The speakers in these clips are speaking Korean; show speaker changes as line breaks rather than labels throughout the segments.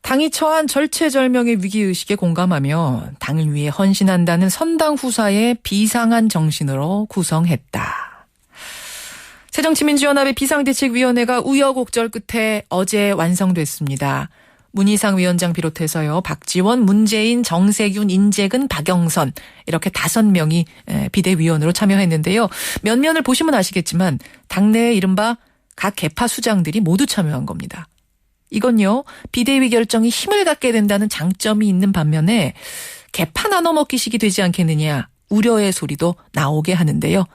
당이 처한 절체절명의 위기의식에 공감하며 당을 위해 헌신한다는 선당 후사의 비상한 정신으로 구성했다. 새정치민주연합의 비상대책위원회가 우여곡절 끝에 어제 완성됐습니다. 문희상 위원장 비롯해서요. 박지원, 문재인, 정세균, 인재근, 박영선 이렇게 5명이 비대위원으로 참여했는데요. 면면을 보시면 아시겠지만 당내의 이른바 각 계파 수장들이 모두 참여한 겁니다. 이건요. 비대위 결정이 힘을 갖게 된다는 장점이 있는 반면에 계파 나눠먹기식이 되지 않겠느냐 우려의 소리도 나오게 하는데요.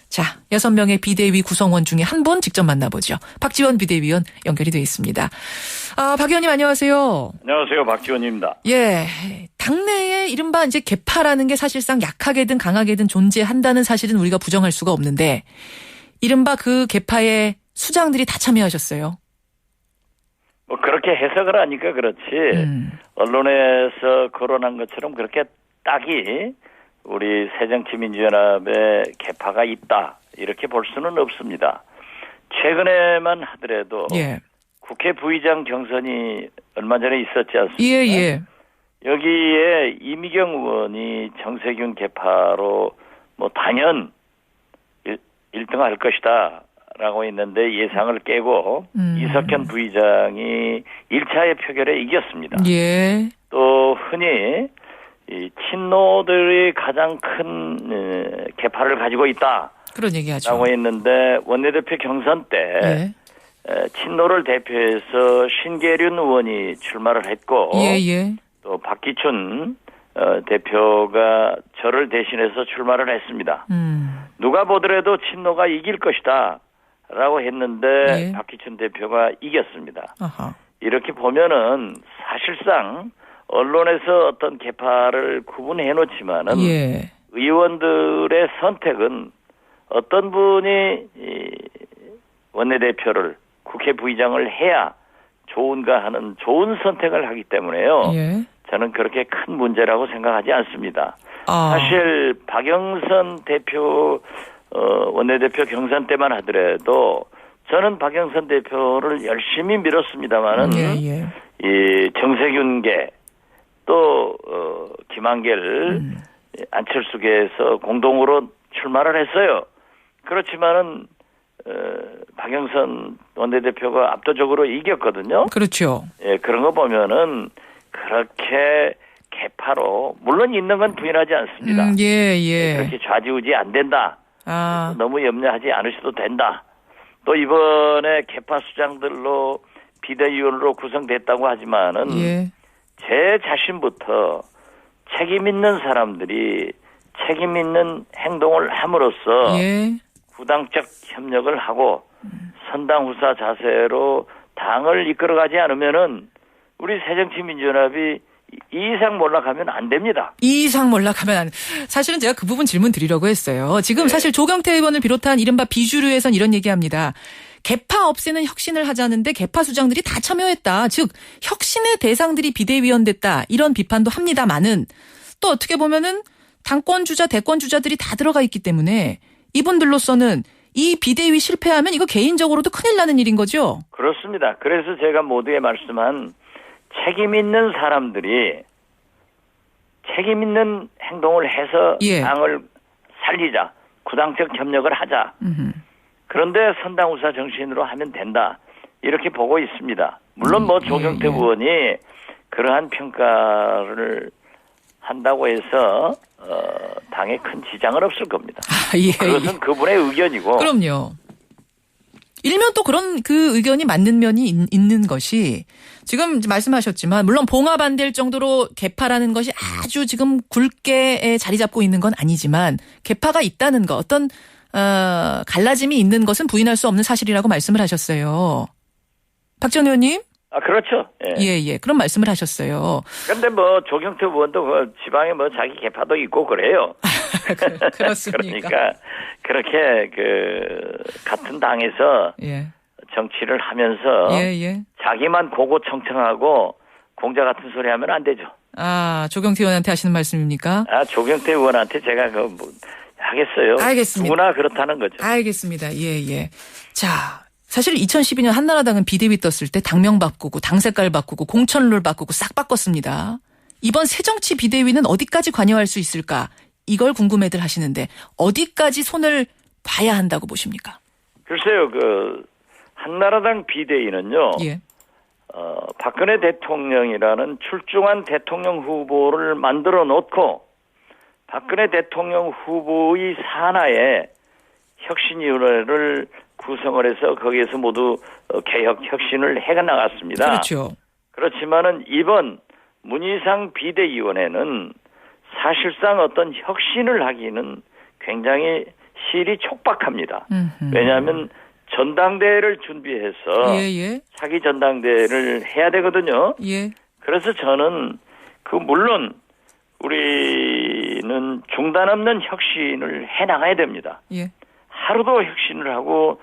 자, 6명의 비대위 구성원 중에 한 분 직접 만나보죠. 박지원 비대위원 연결이 되어 있습니다. 박 의원님 안녕하세요.
안녕하세요. 박지원입니다.
예. 당내에 이른바 이제 계파라는 게 사실상 약하게든 강하게든 존재한다는 사실은 우리가 부정할 수가 없는데 이른바 그 계파의 수장들이 다 참여하셨어요.
뭐 그렇게 해석을 하니까 그렇지. 언론에서 거론한 것처럼 그렇게 딱이 우리 새정치민주연합의 계파가 있다 이렇게 볼 수는 없습니다. 최근에만 하더라도
예. 국회
부의장 경선이 얼마 전에 있었지 않습니까?
예.
여기에 이미경 의원이 정세균 계파로 뭐 단연 1등 할 것이다 라고 했는데 예상을 깨고 이석현 부의장이 1차의 표결에 이겼습니다.
예.
또 흔히 이 친노들이 가장 큰 계파를 가지고 있다.
그런 얘기하죠.
라고 했는데 원내대표 경선 때 친노를 대표해서 신계륜 의원이 출마를 했고 또 박기춘 대표가 저를 대신해서 출마를 했습니다. 누가 보더라도 친노가 이길 것이다. 라고 했는데 박기춘 대표가 이겼습니다.
아하.
이렇게 보면은 사실상 언론에서 어떤 계파를 구분해 놓지만은 의원들의 선택은 어떤 분이 원내대표를 국회 부의장을 해야 좋은가 하는 좋은 선택을 하기 때문에요. 저는 그렇게 큰 문제라고 생각하지 않습니다. 사실 박영선 대표 원내대표 경선 때만 하더라도 저는 박영선 대표를 열심히 밀었습니다만은 이 정세균계 또 김한길 안철수계에서 공동으로 출마를 했어요. 그렇지만은 박영선 원내대표가 압도적으로 이겼거든요.
그렇죠.
예, 그런 거 보면은 그렇게 개파로 물론 있는 건 부인하지 않습니다. 그렇게 좌지우지 안 된다. 너무 염려하지 않으셔도 된다. 또 이번에 개파 수장들로 비대위원으로 구성됐다고 하지만은 제 자신부터 책임 있는 사람들이 책임 있는 행동을 함으로써 부당적 협력을 하고 선당후사 자세로 당을 이끌어가지 않으면은 우리 새정치민주연합이 이 이상 몰락하면 안 됩니다.
이 이상 몰락하면 사실은 제가 그 부분 질문 드리려고 했어요. 지금 사실 조경태 의원을 비롯한 이른바 비주류에선 이런 얘기합니다. 계파 없애는 혁신을 하자는데 계파 수장들이 다 참여했다. 즉 혁신의 대상들이 비대위원 됐다. 이런 비판도 합니다만은 또 어떻게 보면은 당권주자 대권주자들이 다 들어가 있기 때문에 이분들로서는 이 비대위 실패하면 이거 개인적으로도 큰일 나는 일인 거죠?
그렇습니다. 그래서 제가 모두에 말씀한 책임 있는 사람들이 책임 있는 행동을 해서 당을 살리자. 구당적 협력을 하자. 그런데 선당후사 정신으로 하면 된다. 이렇게 보고 있습니다. 물론 뭐 조경태 의원이 그러한 평가를 한다고 해서 당에 큰 지장은 없을 겁니다. 그것은 그분의 의견이고.
그럼요. 일면 또 그런 그 의견이 맞는 면이 있는 것이 지금 말씀하셨지만 물론 봉합 안 될 정도로 개파라는 것이 아주 지금 굵게 자리 잡고 있는 건 아니지만 개파가 있다는 거 어떤 갈라짐이 있는 것은 부인할 수 없는 사실이라고 말씀을 하셨어요. 박 전 의원님?
그렇죠.
그런 말씀을 하셨어요.
그런데 뭐 조경태 의원도 그 지방에 뭐 자기 개파도 있고 그래요.
그렇습니까?
그러니까 그렇게 그 같은 당에서 정치를 하면서 자기만 고고청청하고 공자 같은 소리 하면 안 되죠.
조경태 의원한테 하시는 말씀입니까?
조경태 의원한테 제가 하겠어요.
알겠습니다.
누구나 그렇다는 거죠.
알겠습니다. 자, 사실 2012년 한나라당은 비대위 떴을 때 당명 바꾸고 당 색깔 바꾸고 공천룰 바꾸고 싹 바꿨습니다. 이번 새정치 비대위는 어디까지 관여할 수 있을까? 이걸 궁금해들 하시는데 어디까지 손을 봐야 한다고 보십니까?
글쎄요. 한나라당 비대위는요.
예.
박근혜 대통령이라는 출중한 대통령 후보를 만들어 놓고 박근혜 대통령 후보의 산하에 혁신위원회를 구성을 해서 거기에서 모두 개혁 혁신을 해 나갔습니다.
그렇죠.
그렇지만은 이번 문희상 비대위원회는 사실상 어떤 혁신을 하기는 굉장히 실이 촉박합니다. 왜냐하면 전당대회를 준비해서
예.
차기 전당대회를 해야 되거든요.
예.
그래서 저는 물론 우리는 중단 없는 혁신을 해 나가야 됩니다.
예.
하루도 혁신을 하고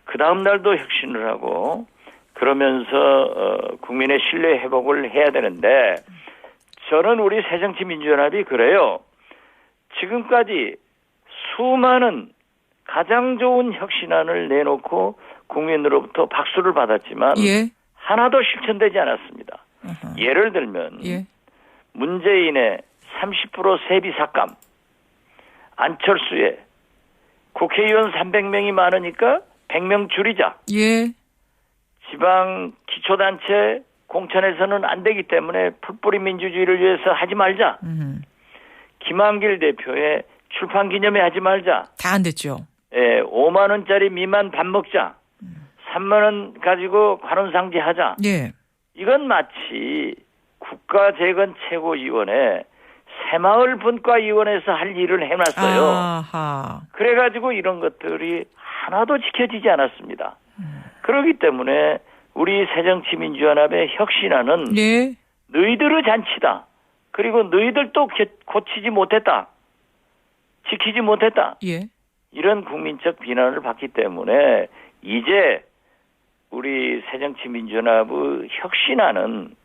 그 다음 날도 혁신을 하고 그러면서 국민의 신뢰 회복을 해야 되는데 저는 우리 새정치민주연합이 그래요. 지금까지 수많은 가장 좋은 혁신안을 내놓고 국민으로부터 박수를 받았지만
예.
하나도 실천되지 않았습니다.
아하.
예를 들면
예.
문재인의 30% 세비 삭감, 안철수의 국회의원 300명이 많으니까 100명 줄이자.
예.
지방 기초단체 공천에서는 안 되기 때문에 풀뿌리 민주주의를 위해서 하지 말자. 김한길 대표의 출판 기념회 하지 말자.
다 안 됐죠.
5만 원짜리 미만 밥 먹자. 3만 원 가지고 관훈상제 하자.
예.
이건 마치 국가재건 최고위원회 새마을 분과위원회에서 할 일을 해놨어요.
아하.
그래가지고 이런 것들이 하나도 지켜지지 않았습니다. 그렇기 때문에 우리 새정치민주연합의 혁신안은
예.
너희들의 잔치다. 그리고 너희들도 고치지 못했다. 지키지 못했다.
예.
이런 국민적 비난을 받기 때문에 이제 우리 새정치민주연합의 혁신안은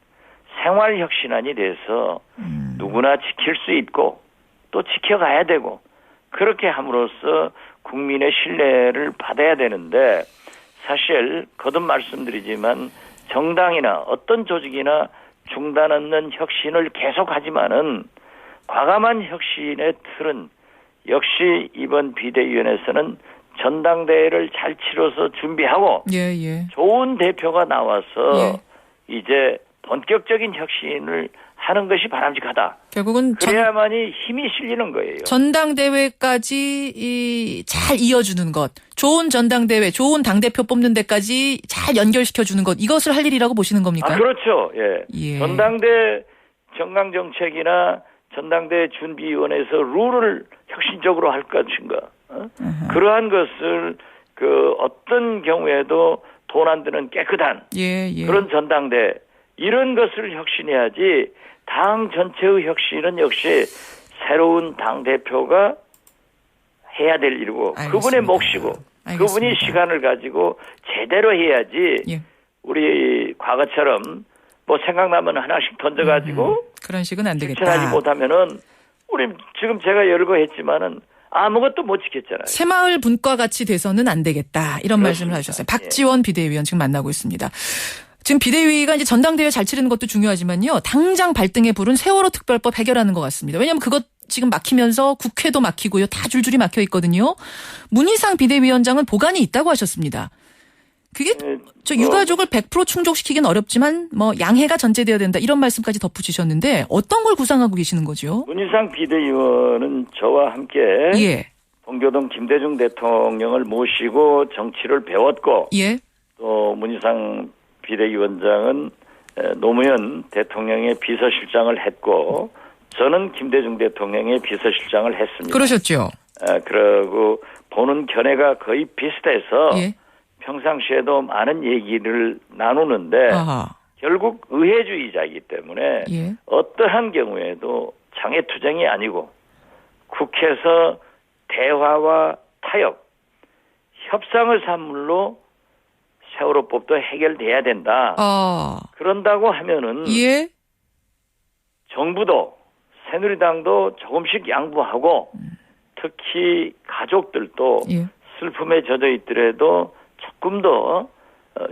생활혁신안이 돼서 누구나 지킬 수 있고 또 지켜가야 되고 그렇게 함으로써 국민의 신뢰를 받아야 되는데 사실 거듭 말씀드리지만 정당이나 어떤 조직이나 중단 없는 혁신을 계속하지만은 과감한 혁신의 틀은 역시 이번 비대위원회에서는 전당대회를 잘 치러서 준비하고
예.
좋은 대표가 나와서
예.
이제 본격적인 혁신을 하는 것이 바람직하다.
결국은
그래야만이 힘이 실리는 거예요.
전당대회까지 잘 이어주는 것, 좋은 전당대회, 좋은 당대표 뽑는 데까지 잘 연결시켜주는 것, 이것을 할 일이라고 보시는 겁니까?
그렇죠. 예.
예.
전당대 정강정책이나 전당대 준비위원회에서 룰을 혁신적으로 할 것인가. 그러한 것을 어떤 경우에도 돈 안 드는 깨끗한
예.
그런 전당대 이런 것을 혁신해야지 당 전체의 혁신은 역시 새로운 당대표가 해야 될 일이고
알겠습니다.
그분의 몫이고
알겠습니다.
그분이 시간을 가지고 제대로 해야지
예.
우리 과거처럼 생각나면 하나씩 던져가지고
그런 식은 안 되겠다.
실천하지 못하면은 우리 지금 제가 여러 거 했지만은 아무것도 못 지켰잖아요.
새마을 분과 같이 돼서는 안 되겠다. 이런
그렇습니다.
말씀을 하셨어요. 박지원 비대위원 지금 만나고 있습니다. 지금 비대위가 이제 전당대회 잘 치르는 것도 중요하지만요. 당장 발등에 부른 세월호 특별법 해결하는 것 같습니다. 왜냐하면 그것 지금 막히면서 국회도 막히고요. 다 줄줄이 막혀 있거든요. 문희상 비대위원장은 보관이 있다고 하셨습니다. 그게 유가족을 100% 충족시키긴 어렵지만 양해가 전제되어야 된다. 이런 말씀까지 덧붙이셨는데 어떤 걸 구상하고 계시는 거죠?
문희상 비대위원은 저와 함께
예.
동교동 김대중 대통령을 모시고 정치를 배웠고
예.
또 문희상 비대위원장은 노무현 대통령의 비서실장을 했고 저는 김대중 대통령의 비서실장을 했습니다.
그러셨죠.
그리고 보는 견해가 거의 비슷해서
예.
평상시에도 많은 얘기를 나누는데
아하.
결국 의회주의자이기 때문에
예.
어떠한 경우에도 장애투쟁이 아니고 국회에서 대화와 타협, 협상의 산물로 세월호법도 해결돼야 된다. 그런다고 하면은
예.
정부도 새누리당도 조금씩 양보하고 특히 가족들도
예.
슬픔에 젖어 있더라도 조금 더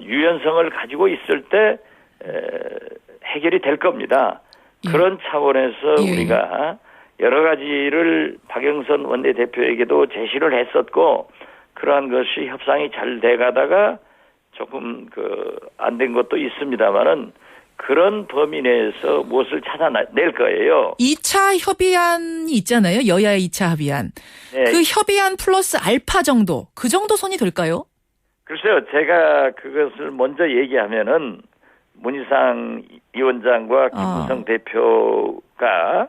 유연성을 가지고 있을 때 해결이 될 겁니다.
예.
그런 차원에서
예.
우리가 여러 가지를 박영선 원내대표에게도 제시를 했었고 그러한 것이 협상이 잘 돼가다가 조금 안 된 것도 있습니다만은 그런 범위 내에서 무엇을 찾아낼 거예요.
2차 협의안이 있잖아요. 여야의 2차 합의안.
네.
그 협의안 플러스 알파 정도, 그 정도 선이 될까요?
글쎄요. 제가 그것을 먼저 얘기하면은 문희상 위원장과 김무성 대표가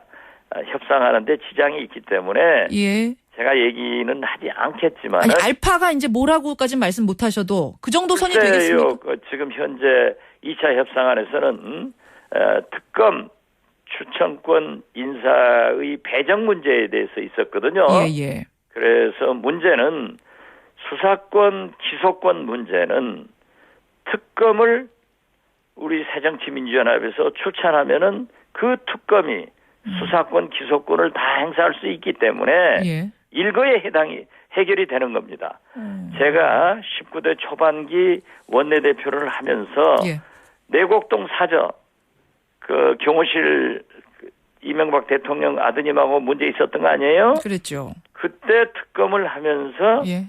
협상하는데 지장이 있기 때문에
예.
제가 얘기는 하지 않겠지만
아니 알파가 이제 뭐라고까지 말씀 못 하셔도 그 정도 선이 되겠습니까?
지금 현재 2차 협상안에서는 특검 추천권 인사의 배정 문제에 대해서 있었거든요.
예.
그래서 문제는 수사권 기소권 문제는 특검을 우리 새정치민주연합에서 추천하면은 그 특검이 수사권 기소권을 다 행사할 수 있기 때문에
예.
일거에 해결이 되는 겁니다. 제가 19대 초반기 원내대표를 하면서
예.
내곡동 사저 경호실 이명박 대통령 아드님하고 문제 있었던 거 아니에요?
그랬죠.
그때 특검을 하면서
예.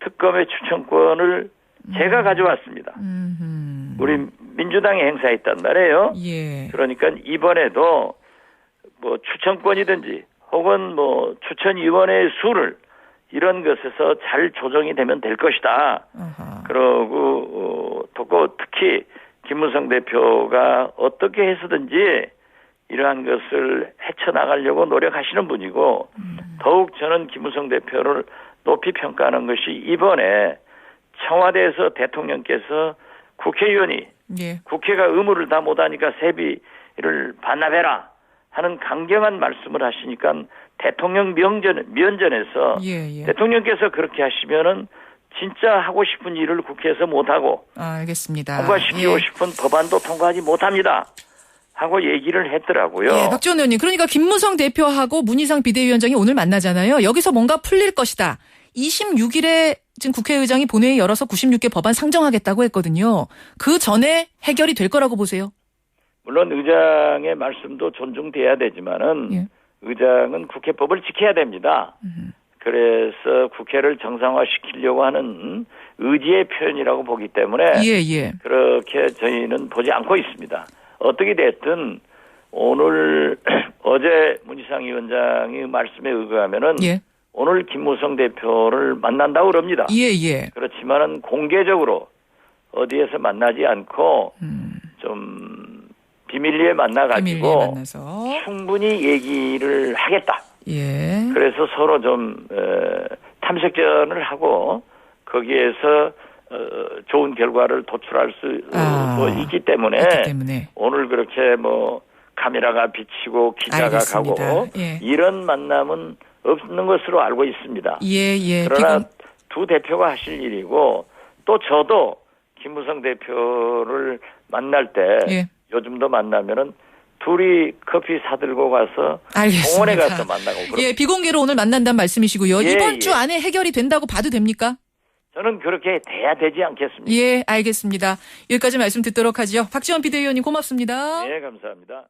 특검의 추천권을 제가 가져왔습니다. 우리 민주당이 행사했단 말이에요.
예.
그러니까 이번에도 뭐 추천권이든지 혹은 뭐 추천위원회의 수를 이런 것에서 잘 조정이 되면 될 것이다. 그러고 특히 김무성 대표가 어떻게 해서든지 이러한 것을 헤쳐나가려고 노력하시는 분이고 더욱 저는 김무성 대표를 높이 평가하는 것이 이번에 청와대에서 대통령께서 국회의원이
예.
국회가 의무를 다 못하니까 세비를 반납해라 하는 강경한 말씀을 하시니까 대통령 면전에서
예.
대통령께서 그렇게 하시면은 진짜 하고 싶은 일을 국회에서 못하고
알겠습니다.
통과시키고 싶은 법안도 통과하지 못합니다. 하고 얘기를 했더라고요.
예, 박지원 의원님. 그러니까 김무성 대표하고 문희상 비대위원장이 오늘 만나잖아요. 여기서 뭔가 풀릴 것이다. 26일에 지금 국회의장이 본회의 열어서 96개 법안 상정하겠다고 했거든요. 그 전에 해결이 될 거라고 보세요?
물론 의장의 말씀도 존중돼야 되지만은
예.
의장은 국회법을 지켜야 됩니다. 그래서 국회를 정상화시키려고 하는 의지의 표현이라고 보기 때문에
예.
그렇게 저희는 보지 않고 있습니다. 어떻게 됐든 오늘 어제 문희상 위원장의 말씀에 의거하면은
예.
오늘 김무성 대표를 만난다고 그럽니다.
예.
그렇지만은 공개적으로 어디에서 만나지 않고 좀 비밀리에 만나가지고
만나서
충분히 얘기를 하겠다.
예.
그래서 서로 좀 탐색전을 하고 거기에서 좋은 결과를 도출할 수 있기 때문에 오늘 그렇게 뭐 카메라가 비치고 기자가
알겠습니다.
가고
예.
이런 만남은 없는 것으로 알고 있습니다.
예.
그러나 두 대표가 하실 일이고 또 저도 김무성 대표를 만날 때
예.
요즘도 만나면은 둘이 커피 사들고 가서
알겠습니다.
공원에 가서 만나고 그렇습니다.
예, 비공개로 오늘 만난다는 말씀이시고요.
예,
이번 주 안에 해결이 된다고 봐도 됩니까?
저는 그렇게 돼야 되지 않겠습니까?
예, 알겠습니다. 여기까지 말씀 듣도록 하죠. 박지원 비대위원님 고맙습니다.
네, 감사합니다.